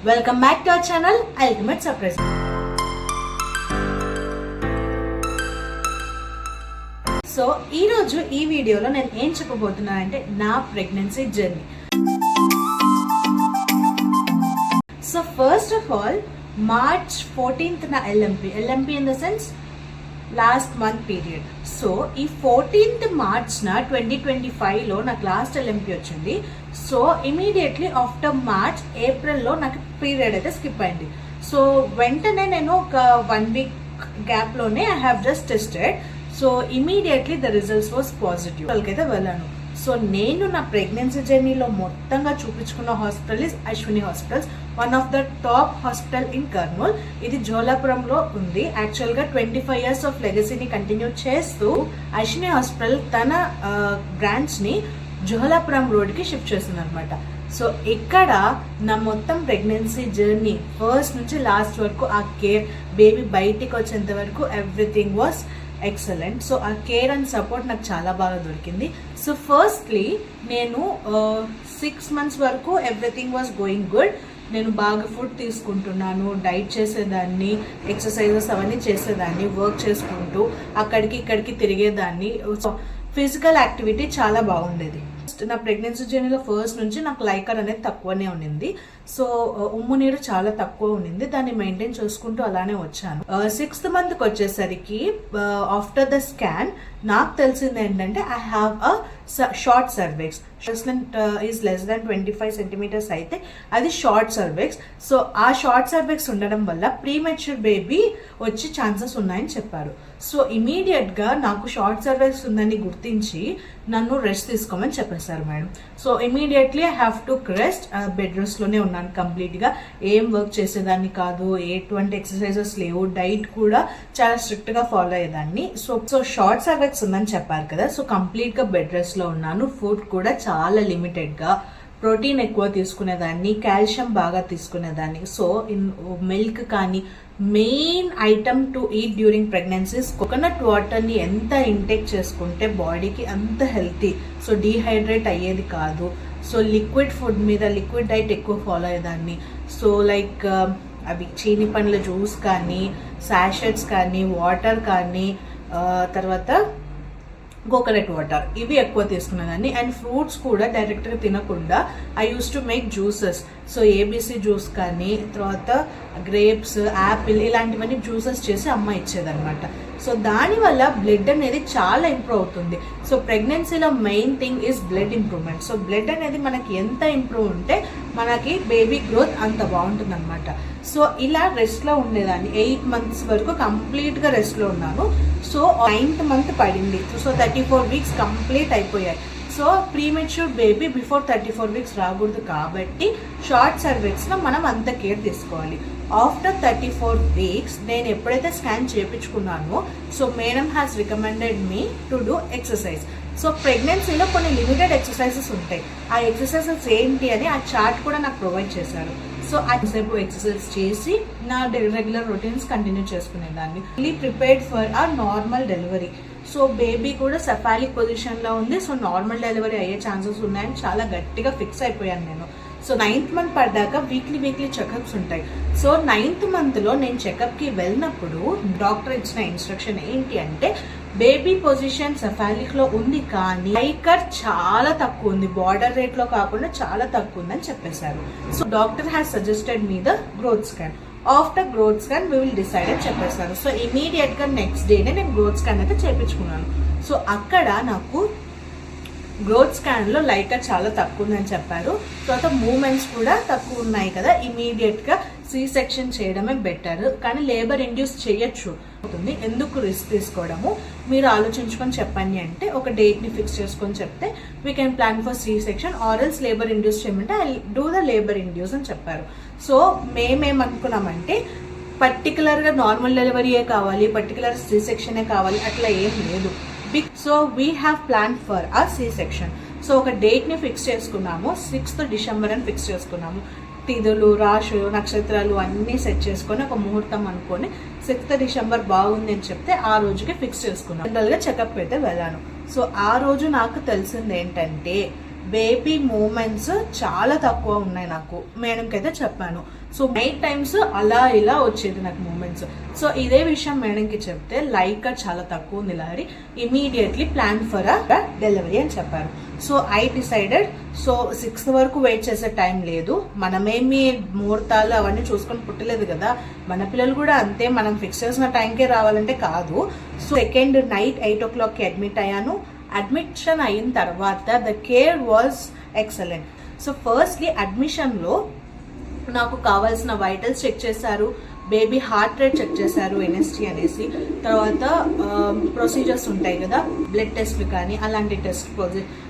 Welcome back to our channel ultimate surprise. So ఈ రోజు ఈ వీడియోలో నేను ఏం చెప్పబోతున్నానంటే నా pregnancy journey. So first of all March 14th నా LMP in the sense last month period. So ఈ 14th March 2025లో నాకు లాస్ట్ LMP వచ్చింది. సో ఇమీడియట్లీ ఆఫ్టర్ మార్చ్ ఏప్రిల్లో నాకు పీరియడ్ అయితే స్కిప్ అయింది. సో వెంటనే నేను ఒక 1 week గ్యాప్లోనే I have just tested. So immediately the results was positive. వాళ్ళకైతే వెళ్ళాను. సో నేను నా ప్రెగ్నెన్సీ జర్నీలో మొత్తంగా చూపించుకున్న hospital is Ashwini hospitals, one of the top hospital in Kurnool. ఇది జోలాపురంలో ఉంది. యాక్చువల్గా 25 years ఆఫ్ లెగసీని కంటిన్యూ చేస్తూ అశ్విని హాస్పిటల్ తన బ్రాంచ్ని జోలాపురం రోడ్కి షిఫ్ట్ చేసింది అనమాట. సో ఇక్కడ నా మొత్తం ప్రెగ్నెన్సీ జర్నీ ఫస్ట్ నుంచి లాస్ట్ వరకు ఆ కేర్, బేబీ బయటికి వచ్చేంత వరకు ఎవ్రీథింగ్ వాస్ ఎక్సలెంట్. సో ఆ కేర్ అండ్ సపోర్ట్ నాకు చాలా బాగా దొరికింది. సో ఫస్ట్లీ నేను 6 months వరకు ఎవ్రీథింగ్ వాజ్ గోయింగ్ గుడ్. నేను బాగా ఫుడ్ తీసుకుంటున్నాను, డైట్ చేసేదాన్ని, ఎక్సర్సైజెస్ అవన్నీ చేసేదాన్ని, వర్క్ చేసుకుంటూ అక్కడికి ఇక్కడికి తిరిగేదాన్ని. సో ఫిజికల్ యాక్టివిటీ చాలా బాగుండేది. నా ప్రెగ్నెన్సీ జర్నీలో ఫస్ట్ నుంచి నాకు లైకర్ అనేది తక్కువనే ఉండింది. సో ఉమ్ము నీరు చాలా తక్కువ ఉండింది. దాన్ని మెయింటైన్ చేసుకుంటూ అలానే వచ్చాను. 6th monthకి వచ్చేసరికి ఆఫ్టర్ ద స్కాన్ నాకు తెలిసింది ఏంటంటే I have a short cervix. Is less than 25 centimeters అయితే అది షార్ట్ సర్వెక్స్. సో ఆ షార్ట్ సర్వెక్స్ ఉండడం వల్ల ప్రీమెచ్యూర్ బేబీ వచ్చే ఛాన్సెస్ ఉన్నాయని చెప్పారు. సో ఇమీడియట్గా నాకు షార్ట్ సర్వెక్స్ ఉందని గుర్తించి నన్ను రెస్ట్ తీసుకోమని చెప్పేశారు madam. So immediately I have to rest. Bed రెస్ట్లోనే ఉన్నాను కంప్లీట్గా. ఏం వర్క్ చేసేదాన్ని కాదు, ఎటువంటి ఎక్సర్సైజెస్ లేవు, డైట్ కూడా చాలా స్ట్రిక్ట్గా ఫాలో అయ్యేదాన్ని. సో షార్ట్ సర్వెక్స్ ఉందని చెప్పారు కదా, సో కంప్లీట్గా బెడ్ రెస్ట్లో ఉన్నాను. ఫుడ్ కూడా చాలా లిమిటెడ్గా, ప్రోటీన్ ఎక్కువ తీసుకునేదాన్ని, కాల్షియం బాగా తీసుకునేదాన్ని. సో మిల్క్ కానీ main item to eat during pregnancies coconut వాటర్ని ఎంత ఇంటేక్ చేసుకుంటే బాడీకి అంత హెల్తీ. సో డీహైడ్రేట్ అయ్యేది కాదు. సో లిక్విడ్ ఫుడ్ మీద, లిక్విడ్ డైట్ ఎక్కువ ఫాలో అయ్యేదాన్ని. సో లైక్ అవి చీని పండ్ల జ్యూస్ కానీ, సాషెట్స్ కానీ, వాటర్ కానీ, తర్వాత కోకోనట్ వాటర్, ఇవి ఎక్కువ తీసుకునేదాన్ని. అండ్ ఫ్రూట్స్ కూడా డైరెక్ట్గా తినకుండా I use to make juices. So ABC juice కానీ, తర్వాత గ్రేప్స్, యాపిల్, ఇలాంటివన్నీ జ్యూసెస్ చేసి అమ్మ ఇచ్చేదన్నమాట. సో దానివల్ల బ్లడ్ అనేది చాలా ఇంప్రూవ్ అవుతుంది. సో ప్రెగ్నెన్సీలో main thing is blood improvement. So blood అనేది మనకి ఎంత ఇంప్రూవ్ ఉంటే మనకి బేబీ గ్రోత్ అంత బాగుంటుంది అనమాట. సో ఇలా రెస్ట్లో ఉండేదాన్ని. 8 months వరకు కంప్లీట్గా రెస్ట్లో ఉన్నాను. సో 9th month పడింది. సో 34 weeks కంప్లీట్ అయిపోయాయి. So premature baby before 34 weeks రాకూడదు కాబట్టి షార్ట్ సర్వీక్స్లో మనం అంత కేర్ తీసుకోవాలి. ఆఫ్టర్ 34 weeks నేను ఎప్పుడైతే స్కాన్ చేయించుకున్నానో, so madam has recommended me to do exercise. So ప్రెగ్నెన్సీలో కొన్ని లిమిటెడ్ ఎక్సర్సైజెస్ ఉంటాయి. ఆ ఎక్సర్సైజెస్ ఏంటి అని ఆ చార్ట్ కూడా నాకు ప్రొవైడ్ చేశారు. సో అసేపు ఎక్సర్సైజ్ చేసి నా రెగ్యులర్ రొటీన్స్ కంటిన్యూ చేసుకునేదాన్ని. ప్రిపేర్డ్ ఫర్ ఆ నార్మల్ డెలివరీ. సో బేబీ కూడా సెఫాలిక్ పొజిషన్లో ఉంది. సో నార్మల్ డెలివరీ అయ్యే ఛాన్సెస్ ఉన్నాయని చాలా గట్టిగా ఫిక్స్ అయిపోయాను నేను. సో 9th month పడ్డాక వీక్లీ చెకప్స్ ఉంటాయి. సో 9th monthలో నేను చెకప్కి వెళ్ళినప్పుడు డాక్టర్ ఇచ్చిన ఇన్స్ట్రక్షన్ ఏంటి అంటే, బేబీ పొజిషన్ సెఫాలిక్లో ఉంది కానీ లైకర్ చాలా తక్కువ ఉంది, బార్డర్ రేట్లో కాకుండా చాలా తక్కువ ఉందని చెప్పేశారు. So doctor has suggested me the growth scan. After growth scan we will decide అని చెప్పేశారు. సో ఇమీడియట్గా నెక్స్ట్ డేనే నేను గ్రోత్ స్కాన్ అయితే చేయించుకున్నాను. సో అక్కడ నాకు గ్రోత్ స్కాన్లో లైకర్ చాలా తక్కువ ఉందని చెప్పారు. తర్వాత మూమెంట్స్ కూడా తక్కువ ఉన్నాయి కదా, ఇమీడియట్గా C-section చేయడమే బెటర్. కానీ లేబర్ ఇండ్యూస్ చేయొచ్చు అవుతుంది. ఎందుకు రిస్క్ తీసుకోవడము, మీరు ఆలోచించుకొని చెప్పండి అంటే ఒక డేట్ని ఫిక్స్ చేసుకొని చెప్తే we can plan for C-section or else labour induce చేయమంటే I do the labour induce అని చెప్పారు. సో మేమేమనుకున్నామంటే పర్టికులర్గా నార్మల్ డెలివరీయే కావాలి, పర్టికులర్ C-sectionే కావాలి, అట్లా ఏం లేదు. So we have plan for ఆ C-section. సో ఒక డేట్ని ఫిక్స్ చేసుకున్నాము. 6th December అని ఫిక్స్ చేసుకున్నాము. తిథులు, రాశులు, నక్షత్రాలు అన్నీ సెట్ చేసుకొని ఒక ముహూర్తం అనుకొని 6th December బాగుంది అని చెప్తే ఆ రోజుకి ఫిక్స్ చేసుకున్నాను. జనరల్గా చెకప్ అయితే వెళ్ళాను. సో ఆ రోజు నాకు తెలిసింది ఏంటంటే బేబీ మూమెంట్స్ చాలా తక్కువ ఉన్నాయి నాకు. మేడంకి అయితే చెప్పాను. సో నైట్ టైమ్స్ అలా ఇలా వచ్చేది నాకు మూమెంట్స్. సో ఇదే విషయం మేడంకి చెప్తే లైక్ చాలా తక్కువ ఉంది Lahari, immediately plan for a delivery అని చెప్పారు. So I decided. So 6th వరకు వెయిట్ చేసే టైం లేదు. మనమేమి ముహూర్తాలు అవన్నీ చూసుకొని పుట్టలేదు కదా, మన పిల్లలు కూడా అంతే. మనం ఫిక్స్ చేసిన టైంకే రావాలంటే కాదు. సో సెకండ్ నైట్ 8 o'clockకి అడ్మిట్ అయ్యాను. అడ్మిషన్ అయిన తర్వాత the care was excellent. So firstly అడ్మిషన్లో నాకు కావాల్సిన వైటల్స్ చెక్ చేశారు, బేబీ హార్ట్ రేట్ చెక్ చేశారు, ఎన్ఎస్టీ అనేసి. తర్వాత ప్రొసీజర్స్ ఉంటాయి కదా, బ్లడ్ టెస్ట్లు కానీ అలాంటి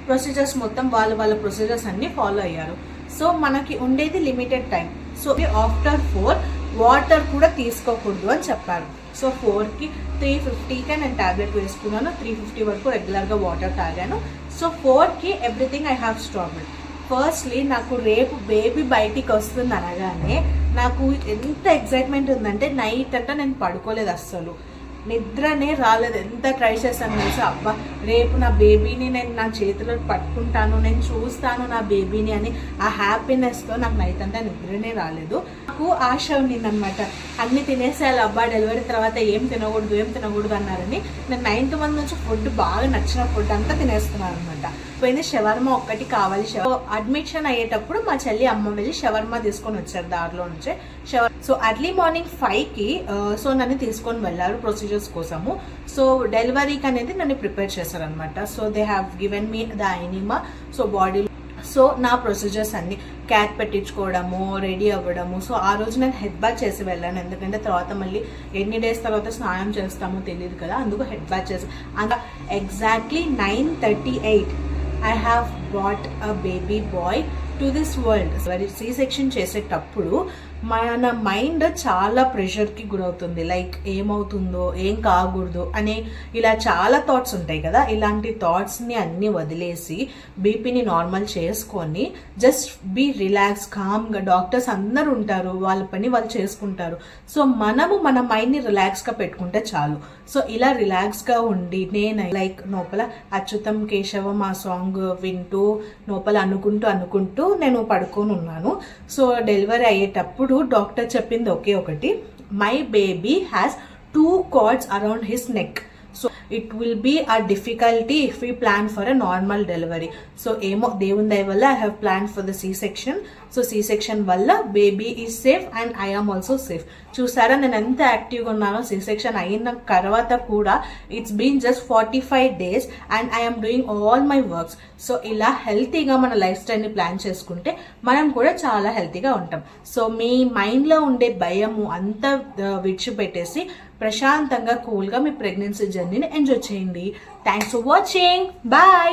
ప్రొసీజర్స్ మొత్తం వాళ్ళ ప్రొసీజర్స్ అన్ని ఫాలో అయ్యారు. సో మనకి ఉండేది limited time. So after 4 water కూడా తీసుకోకూడదు అని చెప్పారు. సో 4కి 350కే నేను టాబ్లెట్ వేసుకున్నాను. 350 వరకు రెగ్యులర్గా వాటర్ తాగాను. సో 4కి everything I have stopped. Firstly నాకు రేపు బేబీ బయటికి వస్తుంది అనగానే నాకు ఎంత ఎక్సైట్మెంట్ ఉందంటే నైట్ అంతా నేను పడుకోలేదు, అస్సలు నిద్రనే రాలేదు. ఎంత ట్రై చేశాను తెలిసి, అబ్బా రేపు నా బేబీని నేను నా చేతిలో పట్టుకుంటాను, నేను చూస్తాను నా బేబీని అని ఆ హ్యాపీనెస్తో నాకు నైట్ అంతా నిద్రనే రాలేదు. నాకు ఆశ ఉండిందనమాట, అన్ని తినేసేయాలి, అబ్బా డెలివరీ తర్వాత ఏం తినకూడదు అన్నారని. నేను 9th month నుంచి ఫుడ్ బాగా నచ్చిన ఫుడ్ అంతా తినేస్తున్నాను అనమాట. పోయింది షవర్మా ఒక్కటి కావాలి. అడ్మిషన్ అయ్యేటప్పుడు మా చెల్లి అమ్మ వెళ్ళి షవర్మా తీసుకొని వచ్చారు దారిలో నుంచే. సో అర్లీ మార్నింగ్ 5కి సో నన్ను తీసుకొని వెళ్ళారు ప్రొసీజర్స్ కోసము. సో డెలివరీకి అనేది నన్ను ప్రిపేర్ చేశారనమాట. So they have given me the enema. So body so నా ప్రొసీజర్స్ అన్ని క్యాట్ పెట్టించుకోవడము, రెడీ అవ్వడము. సో ఆ రోజు నేను హెడ్ బాత్ చేసి వెళ్ళాను, ఎందుకంటే తర్వాత మళ్ళీ ఎన్ని డేస్ తర్వాత స్నానం చేస్తామో తెలియదు కదా, అందుకు హెడ్ బాత్ చేసి. అంత exactly 9:38 I have brought a baby boy to this world. C-section చేసేటప్పుడు మన మైండ్ చాలా ప్రెషర్కి గురవుతుంది. లైక్ ఏమవుతుందో, ఏం కాకూడదు అనే ఇలా చాలా థాట్స్ ఉంటాయి కదా. ఇలాంటి థాట్స్ని అన్నీ వదిలేసి బీపీని నార్మల్ చేసుకొని జస్ట్ బీ రిలాక్స్, కామ్గా. డాక్టర్స్ అందరు ఉంటారు, వాళ్ళ పని వాళ్ళు చేసుకుంటారు. సో మనము మన మైండ్ని రిలాక్స్గా పెట్టుకుంటే చాలు. సో ఇలా రిలాక్స్గా ఉండి నేను లైక్ లోపల అచ్యుతం కేశవం ఆ సాంగ్ వింటూ లోపల అనుకుంటూ నేను పడుకొని ఉన్నాను. సో డెలివరీ అయ్యేటప్పుడు డాక్టర్ చెప్పింది ఒకే ఒకటి, my baby has 2 cords around his neck. So it will be a difficulty if we plan for a normal delivery. So ఏమో దేవుని దయ వల్ల I have plan for the C-section. So C-section వల్ల baby is safe and I am also safe. చూసారా నేను ఎంత యాక్టివ్గా ఉన్నానో. C-section అయిన తర్వాత కూడా it's been just 45 days and I'm doing all my works. So ఇలా హెల్తీగా మన లైఫ్ స్టైల్ని ప్లాన్ చేసుకుంటే మనం కూడా చాలా హెల్తీగా ఉంటాం. సో మీ మైండ్లో ఉండే భయము అంతా విడిచిపెట్టేసి ప్రశాంతంగా కూల్గా మీ ప్రెగ్నెన్సీ జర్నీని ఎంజాయ్ చేయండి. Thanks for watching. బాయ్.